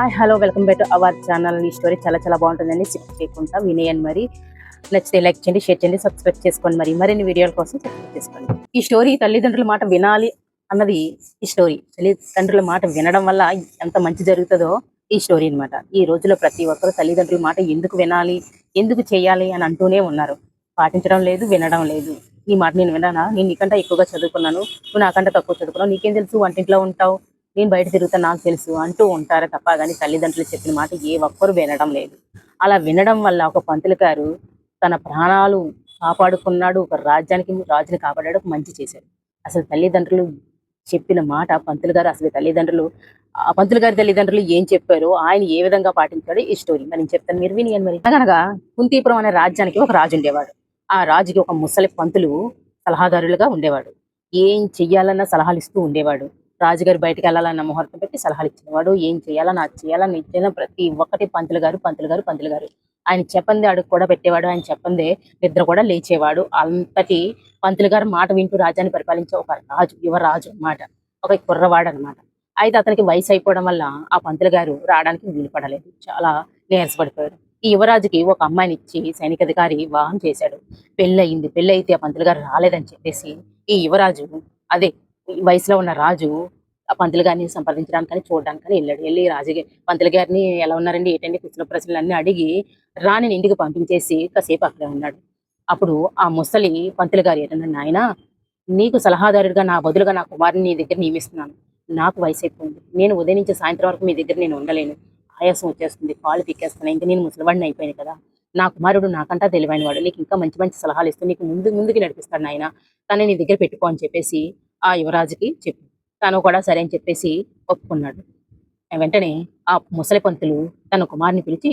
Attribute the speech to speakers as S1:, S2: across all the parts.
S1: Hi hello welcome back to our channel. ఈ story చాలా చాలా బాగుంటుందండి. స్కిప్ చేయకుండా వినేయండి. మరి నచ్చితే లైక్ చేయండి, షేర్ చేయండి, సబ్స్క్రైబ్ చేసుకోండి. మరిన్ని వీడియోల కోసం సబ్స్క్రైబ్ చేసుకోండి. ఈ స్టోరీ తల్లిదండ్రుల మాట వినాలి అన్నది ఈ స్టోరీ. తల్లిదండ్రుల మాట వినడం వల్ల ఎంత మంచి జరుగుతుందో ఈ స్టోరీ అనమాట. ఈ రోజులో ప్రతి ఒక్కరు తల్లిదండ్రుల మాట ఎందుకు వినాలి, ఎందుకు చేయాలి అని అంటూనే ఉన్నారు. పాటించడం లేదు, వినడం లేదు. నీ మాట నేను వినానా? నేను నీకంటే ఎక్కువగా చదువుకున్నాను, నువ్వు నాకంటే తక్కువ చదువుకున్నావు, నీకేం తెలుసు, వంటింట్లో ఉంటావు, నేను బయట తిరుగుతా, నాకు తెలుసు అంటూ ఉంటారు తప్ప కానీ తల్లిదండ్రులు చెప్పిన మాట ఏ ఒక్కరు వినడం లేదు. అలా వినడం వల్ల ఒక పంతులు గారు తన ప్రాణాలు కాపాడుకున్నాడు, ఒక రాజుని కాపాడాడు, ఒక మంచి చేశాడు. అసలు తల్లిదండ్రులు చెప్పిన మాట పంతులు గారు, అసలు తల్లిదండ్రులు, ఆ పంతులు గారి తల్లిదండ్రులు ఏం చెప్పారో ఆయన ఏ విధంగా పాటించాడో ఈ స్టోరీ మరి నేను చెప్తాను, మీరు వినియండి. మరి అనగా కుంతీపురం అనే రాజ్యానికి ఒక రాజు ఉండేవాడు. ఆ రాజుకి ఒక ముసలి పంతులు సలహాదారులుగా ఉండేవాడు. ఏం చెయ్యాలన్న సలహాలు ఇస్తూ ఉండేవాడు. రాజుగారు బయటకు వెళ్ళాలన్న ముహూర్తం పెట్టి సలహాలు ఇచ్చినవాడు. ఏం చేయాలని, అది చేయాలని, ఇచ్చిన ప్రతి ఒక్కటి పంతులు గారు ఆయన చెప్పందే అడుగు కూడా పెట్టేవాడు. ఆయన చెప్పందే నిద్ర కూడా లేచేవాడు. అంతటి పంతులు గారు మాట వింటూ రాజ్యాన్ని పరిపాలించే ఒక రాజు, యువరాజు అన్నమాట. ఒక కుర్రవాడు అనమాట. అయితే అతనికి వయసు అయిపోవడం వల్ల ఆ పంతులు గారు రావడానికి వీలు పడలేదు. చాలా నీరసపడిపోయాడు. ఈ యువరాజుకి ఒక అమ్మాయిని ఇచ్చి సైనికాధికారి వివాహం చేశాడు. పెళ్ళి అయితే ఆ పంతులు గారు రాలేదని చెప్పేసి ఈ యువరాజు, అదే ఈ వయసులో ఉన్న రాజు, ఆ పంతులు గారిని సంప్రదించడానికని చూడడానికని వెళ్ళాడు. వెళ్ళి పంతులు గారిని ఎలా ఉన్నారండి, ఏంటండి, కుశల ప్రశ్నలు అన్ని అడిగి రాణిని ఇంటికి పంపించేసి కాసేపు అక్కడే ఉన్నాడు. అప్పుడు ఆ ముసలి పంతులు గారు ఏంటన్నాడు, నాయన, నీకు సలహాదారుడిగా నా బదులుగా నా కుమారుని నీ దగ్గర నియమిస్తున్నాను. నాకు వయసు అయిపోయింది, నేను ఉదయం నుంచి సాయంత్రం వరకు మీ దగ్గర నేను ఉండలేను, ఆయాసం వచ్చేస్తుంది, కాళ్ళు పిక్కేస్తున్నాయి, ఇంకా నేను ముసలివాడిని అయిపోయాను కదా. నా కుమారుడు నాకంటా తెలివైన వాడు, నీకు ఇంకా మంచి మంచి సలహాలు ఇస్తూ నీకు ముందుకి నడిపిస్తాడు నాయన, తనని నీ దగ్గర పెట్టుకో అని చెప్పేసి ఆ యువరాజుకి చెప్పి తను కూడా సరే అని చెప్పేసి ఒప్పుకున్నాడు. వెంటనే ఆ ముసలి పంతులు తన కుమారుని పిలిచి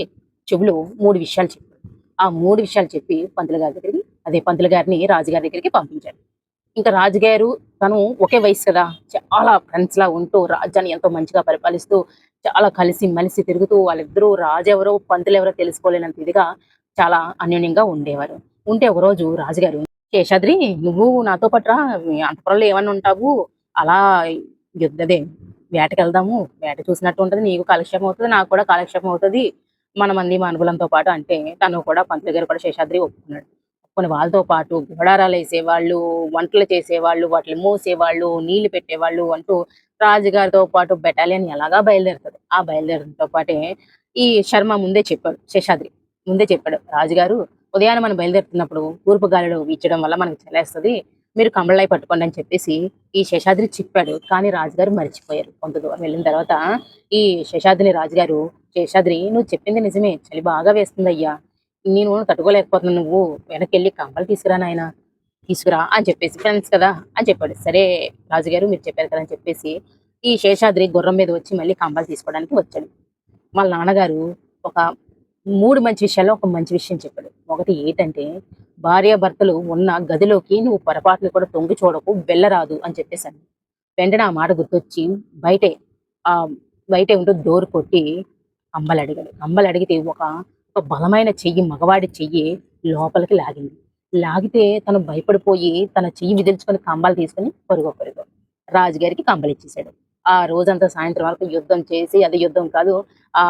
S1: చెవులో 3 విషయాలు చెప్పాడు. ఆ 3 విషయాలు చెప్పి పంతులు గారిని రాజుగారి దగ్గరికి పంపించాడు. ఇంకా రాజుగారు తను ఒకే వయసు కదా, చాలా ఫ్రెండ్స్ లా ఉంటూ రాజ్యాన్ని ఎంతో మంచిగా పరిపాలిస్తూ చాలా కలిసి మెలిసి తిరుగుతూ వాళ్ళిద్దరూ రాజెవరో పంతులు ఎవరో తెలుసుకోలేనంత ఇదిగా చాలా అన్యోన్యంగా ఉండేవారు. ఉంటే ఒకరోజు రాజుగారు, శేషాద్రి, నువ్వు నాతో పాటు రా, అంతపురంలో ఏమన్నా ఉంటావు, అలా అదే వేటకి వెళ్దాము, వేట చూసినట్టు ఉంటది, నీకు కాలక్షేపం అవుతుంది, నాకు కూడా కాలక్షేపం అవుతుంది, మన మంది మానుగులంతో పాటు అంటే తను కూడా పంతులు గారు కూడా శేషాద్రి ఒప్పుకున్నాడు. కొన్ని వాళ్ళతో పాటు గుడారాలు వేసేవాళ్ళు, వంటలు చేసేవాళ్ళు, వాటిని మోసేవాళ్ళు, నీళ్లు పెట్టేవాళ్ళు అంటూ రాజుగారితో పాటు బెటాలియన్ ఎలాగా బయలుదేరుతుంది. ఆ బయలుదేరడంతో పాటే ఈ శర్మ శేషాద్రి ముందే చెప్పాడు, రాజుగారు ఉదయాన్నే మనం బయలుదేరుతున్నప్పుడు తూర్పు గాలిలో వీచడం వల్ల మనకు చలేస్తుంది, మీరు కంబళాయి పట్టుకోండి అని చెప్పేసి ఈ శేషాద్రి చెప్పాడు. కానీ రాజుగారు మర్చిపోయారు. కొంత దూరం వెళ్ళిన తర్వాత ఈ రాజుగారు, శేషాద్రి, నువ్వు చెప్పింది నిజమే, చలి బాగా వేస్తుంది అయ్యా, నేను తట్టుకోలేకపోతున్నాను, నువ్వు వెనకెళ్ళి కంబలు తీసుకురా నాయన, తీసుకురా అని చెప్పేసి, ఫ్రెండ్స్ కదా అని చెప్పాడు. సరే రాజుగారు, మీరు చెప్పారు కదా అని చెప్పేసి ఈ శేషాద్రి గుర్రం మీద వచ్చి మళ్ళీ కంబలు తీసుకోవడానికి వచ్చాడు. వాళ్ళ నాన్నగారు ఒక 3 మంచి విషయాల్లో ఒక మంచి విషయం చెప్పాడు. ఒకటి ఏంటంటే, భార్యాభర్తలు ఉన్న గదిలోకి నువ్వు పొరపాటుని కూడా తొంగి చూడకు, వెళ్ళరాదు అని చెప్పేశాను. వెంటనే ఆ మాట గుర్తొచ్చి బయటే ఆ బయటే ఉంటూ డోర్ కొట్టి కంబలడిగాడు. కంబలడిగితే ఒక బలమైన చెయ్యి, మగవాడి చెయ్యి లోపలికి లాగింది. లాగితే తను భయపడిపోయి తన చెయ్యి విదిల్చుకొని కంబాలు తీసుకొని పరుగు రాజుగారికి కంబలిచ్చేశాడు. ఆ రోజంతా సాయంత్రం వరకు యుద్ధం చేసి, అది యుద్ధం కాదు, ఆ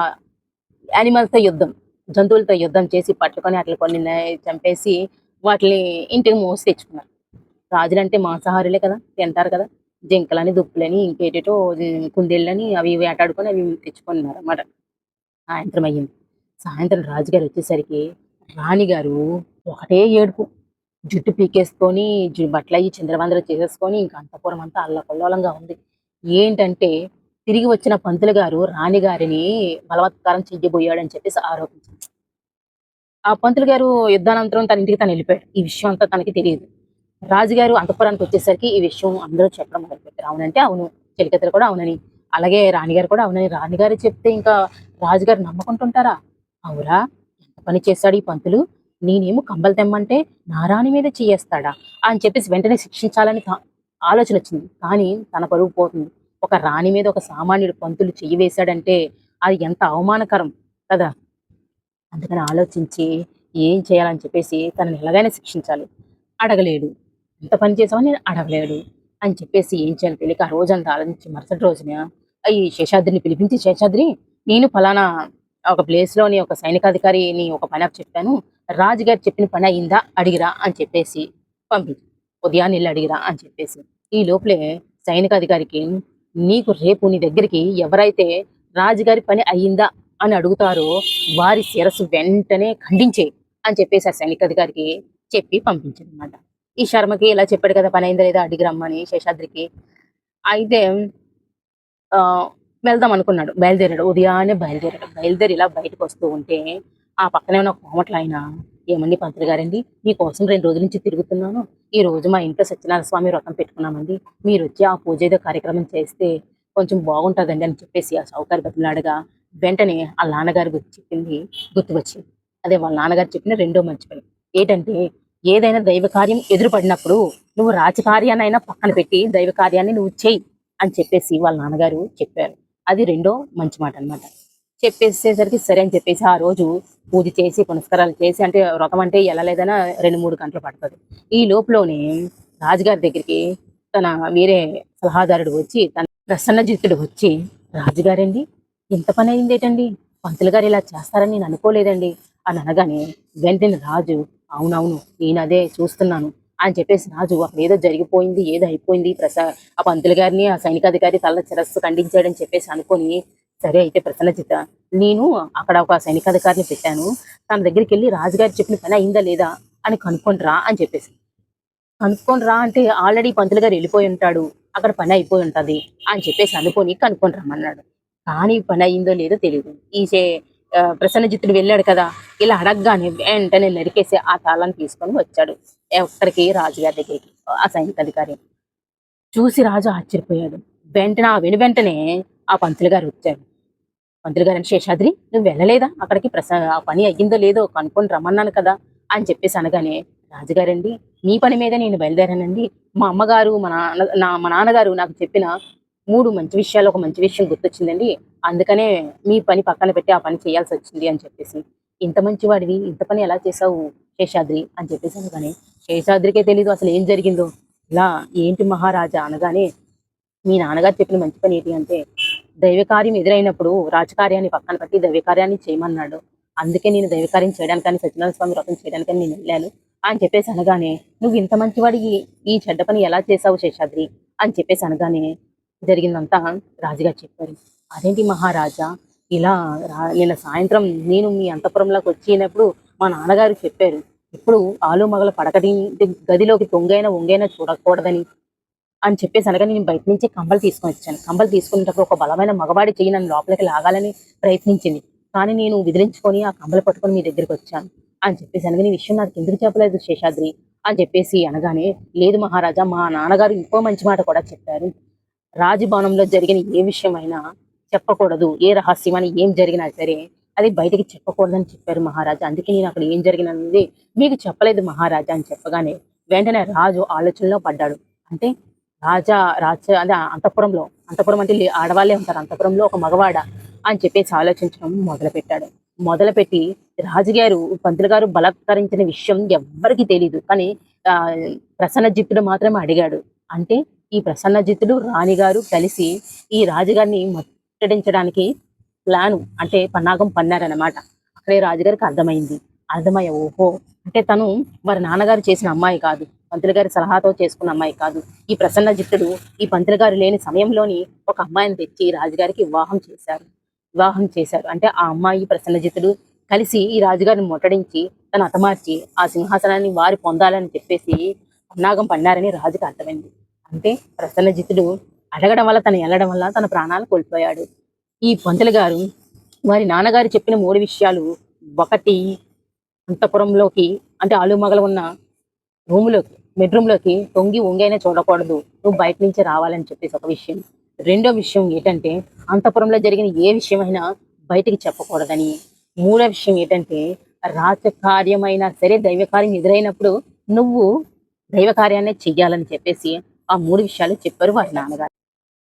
S1: యానిమల్స్‌తో యుద్ధం, జంతువులతో యుద్ధం చేసి పట్టుకొని అట్లా కొన్ని చంపేసి వాటిని ఇంటికి మోసి తెచ్చుకున్నారు. రాజులంటే మాంసాహారులే కదా, తింటారు కదా. జింకలని, దుప్పులని, ఇంకేటేటో కుందేళ్ళని అవి వేటాడుకొని అవి తెచ్చుకున్నారన్నమాట. సాయంత్రం అయ్యింది. సాయంత్రం రాజుగారు వచ్చేసరికి రాణిగారు ఒకటే ఏడుపు. జుట్టు పీకేసుకొని, బట్టలయ్యి చిందరవందర చేసేసుకొని ఇంక అంతఃపురం అంతా అల్లకల్లోలంగా ఉంది. ఏంటంటే, తిరిగి వచ్చిన పంతులు గారు రాణిగారిని బలవత్కారం చెయ్యబోయాడని చెప్పేసి ఆరోపించింది. ఆ పంతులు గారు యుద్ధానంతరం తన ఇంటికి తను వెళ్ళిపోయాడు. ఈ విషయం అంతా తనకి తెలీదు. రాజుగారు అంతఃపురానికి వచ్చేసరికి ఈ విషయం అందరూ చెప్పడం మొదలుపెట్టారు. అవునంటే అవును, చెలికత్తెలు కూడా అవునని, అలాగే రాణిగారు కూడా అవునని. రాణిగారు చెప్తే ఇంకా రాజుగారు నమ్మకుంటుంటారా? అవురా, ఎంత పని చేశాడు ఈ పంతులు, నేనేమో కంబలు తెమ్మంటే నా రాణి మీద చెయ్యేస్తాడా అని చెప్పేసి వెంటనే శిక్షించాలని ఆలోచన వచ్చింది. కానీ తన పరువు పోతుంది. ఒక రాణి మీద ఒక సామాన్యుడు పంతులు చెయ్యి వేశాడంటే అది ఎంత అవమానకరం కదా. అందుకని ఆలోచించి ఏం చేయాలని చెప్పేసి తనని ఎలాగైనా శిక్షించాలి. అడగలేడు. ఎంత పని చేసావని అడగలేడు అని చెప్పేసి ఏం చేయాలో తెలియక ఆ రోజంతా ఆలోచించి మరుసటి రోజున ఈ శేషాద్రిని పిలిపించి, శేషాద్రి, నేను ఫలానా ఒక ప్లేస్ లోని ఒక సైనికాధికారిని ఒక పని చెప్పాను. రాజుగారు చెప్పిన పని అయిందా అడిగిరా అని చెప్పేసి పంపించు. ఉదయాన్నే ఎళ్లి అడిగిరా అని చెప్పేసి. ఈ లోపలే సైనికాధికారికి నీకు రేపు నీ దగ్గరికి ఎవరైతే రాజుగారి పని అయిందా అని అడుగుతారో వారి శిరస్సు వెంటనే ఖండించేయి అని చెప్పేసి ఆ సైనికాధికారికి చెప్పి పంపించాడనమాట. ఈ శర్మకి ఇలా చెప్పాడు కదా పని అయిందా లేదా అడిగి రమ్మని శేషాద్రికి. అయితే ఆహ్, వెళ్దాం అనుకున్నాడు. బయలుదేరాడు. ఉదయాన్నే బయలుదేరాడు. బయలుదేరి ఇలా బయటకొస్తూ ఉంటే, ఆ పక్కనే ఉన్న కోమట్లాయన, "ఏమండి పంతులు గారండి, మీకోసం 2 రోజుల నుంచి తిరుగుతున్నాను. ఈ రోజు మా ఇంట్లో సత్యనారాయణ స్వామి వ్రతం పెట్టుకున్నామండి. మీరొచ్చి ఆ పూజ ఏదో కార్యక్రమం చేస్తే కొంచెం బాగుంటదండి" అని చెప్పేసి ఆ షావుకారు బతిమిలాడగా, వెంటనే ఆళ్ళ నాన్నగారు చెప్పింది గుర్తుకొచ్చింది. అదే వాళ్ళ నాన్నగారు చెప్పిన రెండో మంచి పని. ఏటంటే, ఏదైనా దైవ కార్యం ఎదురు పడినప్పుడు, నువ్వు రాజకార్యాన్నైనా పక్కన పెట్టి, దైవ కార్యాన్ని నువ్వు చెయ్యి. అని చెప్పేసి వాళ్ళ నాన్నగారు చెప్పారు. అది రెండో మంచి మాటనమాట. చెప్పేసేసరికి సరే అని చెప్పేసి ఆ రోజు పూజ చేసి, పునస్కారాలు చేసి అంటే వ్రతం అంటే ఎలా లేదన్నా 2, 3 గంటలు పడతది. ఈ లోపులోనే రాజుగారి దగ్గరికి తన వేరే సలహాదారుడు వచ్చి, తన ప్రసన్నజిత్తుడు వచ్చి, "రాజుగారండి ఇంత పనయిందేటండి? పంతులు గారు ఇలా చేస్తారని నేను అనుకోలేదండి" అని అనగానే వెంటనే రాజు, "అవునవును నేనదే చూస్తున్నాను" అని చెప్పేసి రాజు అక్కడేదో జరిగిపోయింది, ఏదో అయిపోయింది ఆ పంతులు గారిని, ఆ సైనికాధికారి తల శిరస్సు ఖండించాడని చెప్పేసి అనుకోని, సరే అయితే ప్రసన్నచిత్త, నేను అక్కడ ఒక సైనికాధికారిని పెట్టాను. తన దగ్గరికెళ్ళి రాజుగారు చెప్పిన పని అయిందా లేదా అని కనుక్కొని రా అని చెప్పేసి. కనుక్కొని రా అంటే ఆల్రెడీ పంతులు గారు వెళ్ళిపోయి ఉంటాడు. అక్కడ పని అయిపోయి ఉంటది అని చెప్పేసి అనుకోని కనుక్కొని రమ్మన్నాడు. కానీ పని అయిందో లేదో తెలీదు. ప్రసన్నజిత్తుడు వెళ్ళాడు కదా! ఇలా అడగగానే వెంటనే నరికేసి ఆ తాళాన్ని తీసుకొని వచ్చాడు. ఎక్కడికి రాజుగారి దగ్గరికి. ఆ సైనికాధికారి. చూసి రాజు ఆశ్చర్యపోయాడు. వెంటనే ఆ వెనువెంటనే ఆ పంతులు గారు వచ్చారు. పంతులు గారంటే, "శేషాద్రి నువ్వు వెళ్ళలేదా అక్కడికి? ఆ పని అయ్యిందో లేదో కనుక్కొని రమ్మన్నాను కదా!" అని చెప్పేసి అనగానే, "రాజుగారండి మీ పని మీదే నేను బయలుదేరానండి. మా అమ్మగారు, మా నాన్నగారు నాకు చెప్పిన 3 మంచి విషయాల్లో ఒక మంచి విషయం గుర్తొచ్చిందండి. అందుకనే మీ పని పక్కన పెట్టి ఆ పని చేయాల్సొచ్చింది" అని చెప్పేసి. "ఇంత మంచివాడివి ఇంత పని ఎలా చేశావు శేషాద్రి" అని చెప్పేసి అనగానే, శేషాద్రికే తెలీదు అసలు ఏం జరిగిందో. ఇలా, "ఏంటి మహారాజా" అనగానే, "మీ నాన్నగారు చెప్పిన మంచి పని ఏంటి అంటే, దైవకార్యం ఎదురైనప్పుడు రాజకార్యాన్ని పక్కన పెట్టి దైవకార్యాన్ని చేయమన్నాడు. అందుకే నేను దైవకార్యం చేయడానికని సత్యనారాయణ స్వామి వ్రతం చేయడానికని నేనెళ్ళాను" అని చెప్పేసి అనగానే, "నువ్వు ఇంత మంచివాడివి ఈ చెడ్డ పని ఎలా చేశావు శేషాద్రి" అని చెప్పేసి అనగానే, జరిగిందంతా రాజుగారు చెప్పారు. "అదేంటి మహారాజా ఇలా నిన్న సాయంత్రం నేను మీ అంతఃపురంలోకి వచ్చినప్పుడు మా నాన్నగారు చెప్పారు. ఎప్పుడు ఆలుమగల పడకటి గదిలోకి తొంగైనా, ఒంగైనా చూడకూడదని" అని చెప్పేసి అనగానే నేను బయట నుంచి కంబలు తీసుకొనొచ్చాను. కంబలు తీసుకునేటప్పుడు ఒక బలమైన మగవాడి చెయ్యి నన్ను లోపలికి లాగాలని ప్రయత్నించింది. కానీ నేను విదిలించుకొని ఆ కంబలు పట్టుకొని మీ దగ్గరికొచ్చాను అని చెప్పేసి అనగానే, "ఈ విషయం నాకెందుకు చెప్పలేదు శేషాద్రి" అని చెప్పేసి అనగానే, "లేదు మహారాజా మా నాన్నగారు ఇంకో మంచి మాట కూడా చెప్పారు. రాజభవనంలో జరిగిన ఏ విషయమైనా చెప్పకూడదు. ఏ రహస్యమని ఏం జరిగినా సరే అది బయటికి చెప్పకూడదని చెప్పారు మహారాజా. అందుకే నేను అక్కడ ఏం జరిగినది మీకు చెప్పలేదు మహారాజా" అని చెప్పగానే వెంటనే రాజు ఆలోచనలో పడ్డాడు. అంటే అదే అంతఃపురంలో, అంతఃపురం అంటే ఆడవాళ్ళే ఉంటారు. అంతఃపురంలో ఒక మగవాడా అని చెప్పేసి ఆలోచించడం మొదలుపెట్టాడు. మొదలుపెట్టి రాజుగారు, పంతులు గారు బలాత్కరించిన విషయం ఎవ్వరికీ తెలీదు. కానీ ప్రసన్నజిత్తుడు మాత్రమే అడిగాడు. అంటే ఈ ప్రసన్నజిత్తుడు, రాణిగారు కలిసి ఈ రాజుగారిని ముట్టడించడానికి అంటే పన్నాగం పన్నారనమాట. అక్కడే రాజుగారికి అర్థమైంది. అర్థమయ్య ఓహో! అంటే తను వారి నాన్నగారు చేసిన అమ్మాయి కాదు. పంతులు గారి సలహాతో చేసుకున్న అమ్మాయి కాదు. ఈ ప్రసన్నజిత్తుడు ఈ పంతులు గారు లేని సమయంలోని ఒక అమ్మాయిని తెచ్చి రాజుగారికి వివాహం చేశారు. వివాహం చేశారు. అంటే ఆ అమ్మాయి ప్రసన్నజిత్తుడు కలిసి ఈ రాజుగారిని ముట్టడించి తను హతమార్చి ఆ సింహాసనాన్ని వారు పొందాలని చెప్పేసి పన్నాగం పన్నారని రాజుకి అర్థమైంది. అంటే ప్రసన్నజిత్తుడు అడగడం వల్ల తను ఎళ్ళడం వల్ల తన ప్రాణాలు కోల్పోయాడు. ఈ పంతులు గారు వారి నాన్నగారు చెప్పిన 3 విషయాలు, ఒకటి అంతఃపురంలోకి అంటే ఆలుమగలు ఉన్న బెడ్‌రూమ్‌లోకి తొంగి ఒంగైనా చూడకూడదు. నువ్వు బయట నుంచే రావాలని చెప్పేసి ఒక విషయం. రెండో విషయం ఏటంటే, అంతఃపురంలో జరిగిన ఏ విషయమైనా బయటికి చెప్పకూడదని. మూడో విషయం ఏటంటే, రాజకార్యమైనా సరే, దైవకార్యం ఎదురైనప్పుడు నువ్వు దైవకార్యాన్నే చెయ్యాలని చెప్పేసి ఆ 3 విషయాలు చెప్పారు వారి నాన్నగారు.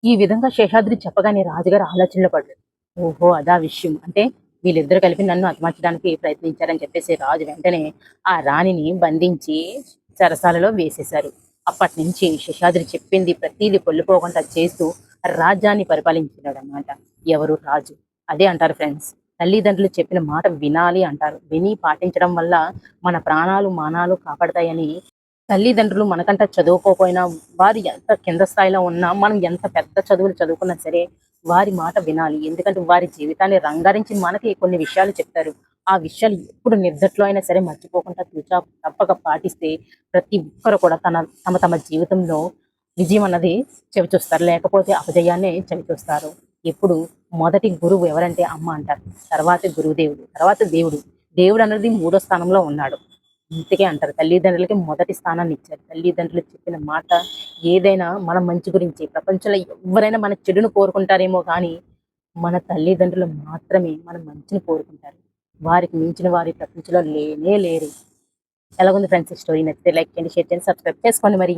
S1: ఈ విధంగా శేషాద్రి చెప్పగానే రాజుగారు ఆలోచనలో పడ్డాడు. ఓహో! అదా విషయం. అంటే వీళ్ళిద్దరూ కలిపి నన్ను హతమార్చడానికి ప్రయత్నించారని చెప్పేసి రాజు వెంటనే ఆ రాణిని బంధించి చెరసాలలో వేసేశారు. అప్పటినుంచి శేషాద్రి చెప్పింది ప్రతీది పొల్లుపోకుండా చేస్తూ రాజ్యాన్ని పరిపాలించినాడనమాట. ఎవరు? రాజు. అదే అంటారు ఫ్రెండ్స్. తల్లిదండ్రులు చెప్పిన మాట వినాలి అంటారు. విని పాటించడం వల్ల మన ప్రాణాలు, మానాలు కాపాడతాయని తల్లిదండ్రులు మనకంట చదువుకోకపోయినా, వారు ఎంత కింద స్థాయిలో ఉన్నా, మనం ఎంత పెద్ద చదువులు చదువుకున్నా సరే, వారి మాట వినాలి. ఎందుకంటే వారి జీవితాన్ని రంగరించి మనకి కొన్ని విషయాలు చెప్తారు. ఆ విషయాలు ఎప్పుడు నిద్దట్లో అయినా సరే మర్చిపోకుండా తూచా తప్పక పాటిస్తే ప్రతి ఒక్కరు కూడా తమ తమ జీవితంలో విజయం అన్నది చవిచూస్తారు. లేకపోతే అపజయాన్నే చవిచూస్తారు. ఎప్పుడు మొదటి గురువు ఎవరంటే అమ్మ అంటారు. తర్వాత గురువుదేవుడు, తర్వాత దేవుడు. దేవుడు అన్నది మూడో స్థానంలో ఉన్నాడు. ఇంతకే అంటారు తల్లిదండ్రులకి మొదటి స్థానాన్ని ఇచ్చారు. తల్లిదండ్రులు చెప్పిన మాట ఏదైనా మన మంచి గురించి. ప్రపంచంలో ఎవ్వరైనా మన చెడును కోరుకుంటారేమో కానీ, మన తల్లిదండ్రులు మాత్రమే మన మంచిని కోరుకుంటారు. వారికి మించిన వారు ఈ ప్రపంచంలో లేనే లేరు. ఎలాగుంది ఫ్రెండ్స్ ఈ స్టోరీ? నచ్చితే లైక్ చేయండి, షేర్ చేయండి, సబ్స్క్రైబ్ చేసుకోండి మరి.